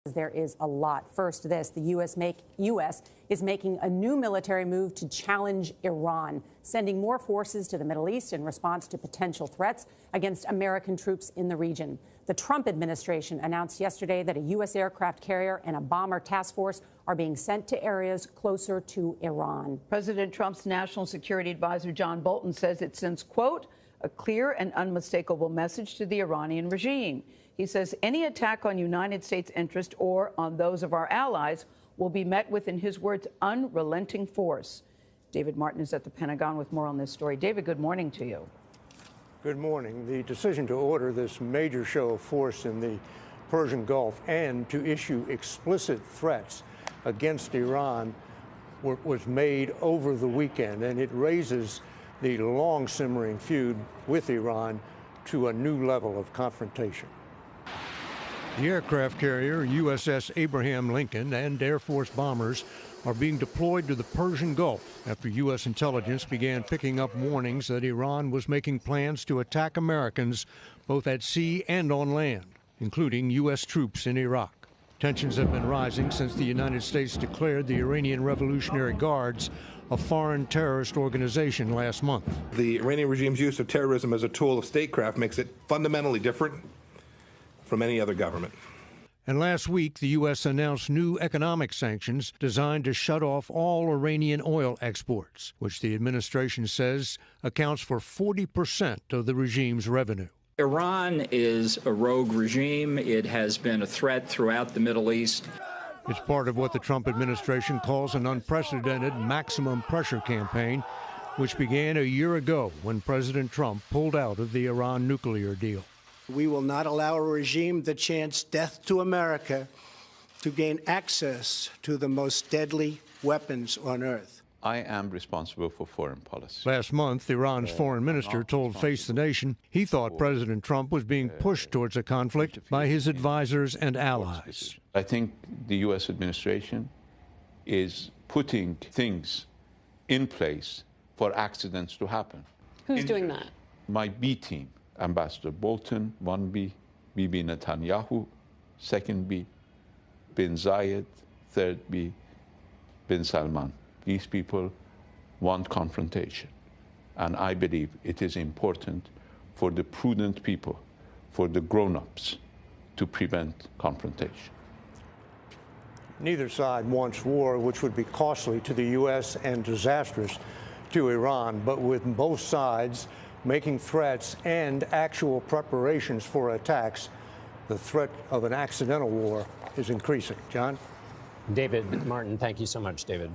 There is a lot. First, the U.S. is making a new military move to challenge Iran, sending more forces to the Middle East in response to potential threats against American troops in the region. The Trump administration announced yesterday that a U.S. aircraft carrier and a bomber task force are being sent to areas closer to Iran. President Trump's national security advisor, John Bolton, says it sends, quote, a clear and unmistakable message to the Iranian regime. He says any attack on United States interests or on those of our allies will be met with, in his words, unrelenting force. David Martin is at the Pentagon with more on this story. David, good morning to you. Good morning. The decision to order this major show of force in the Persian Gulf and to issue explicit threats against Iran was made over the weekend, and it raises the long simmering feud with Iran to a new level of confrontation. The aircraft carrier USS Abraham Lincoln and Air Force bombers are being deployed to the Persian Gulf after U.S. intelligence began picking up warnings that Iran was making plans to attack Americans both at sea and on land, including U.S. troops in Iraq. Tensions have been rising since the United States declared the Iranian Revolutionary Guards a foreign terrorist organization last month. The Iranian regime's use of terrorism as a tool of statecraft makes it fundamentally different from any other government. And last week, the U.S. announced new economic sanctions designed to shut off all Iranian oil exports, which the administration says accounts for 40% of the regime's revenue. Iran is a rogue regime. It has been a threat throughout the Middle East. It's part of what the Trump administration calls an unprecedented maximum pressure campaign, which began a year ago when President Trump pulled out of the Iran nuclear deal. We will not allow a regime that chants death to America to gain access to the most deadly weapons on earth. I am responsible for foreign policy. Last month, Iran's foreign minister told Face the Nation he thought President Trump was being pushed towards a conflict by his advisors and allies. I think the U.S. administration is putting things in place for accidents to happen. Who's doing that? My B team. Ambassador Bolton, 1B, Bibi Netanyahu, 2nd B, Bin Zayed, 3rd B, Bin Salman. These people want confrontation. And I believe it is important for the prudent people, for the grown-ups, to prevent confrontation. Neither side wants war, which would be costly to the U.S. and disastrous to Iran, but with both sides making threats and actual preparations for attacks, the threat of an accidental war is increasing. John? David Martin, thank you so much, David.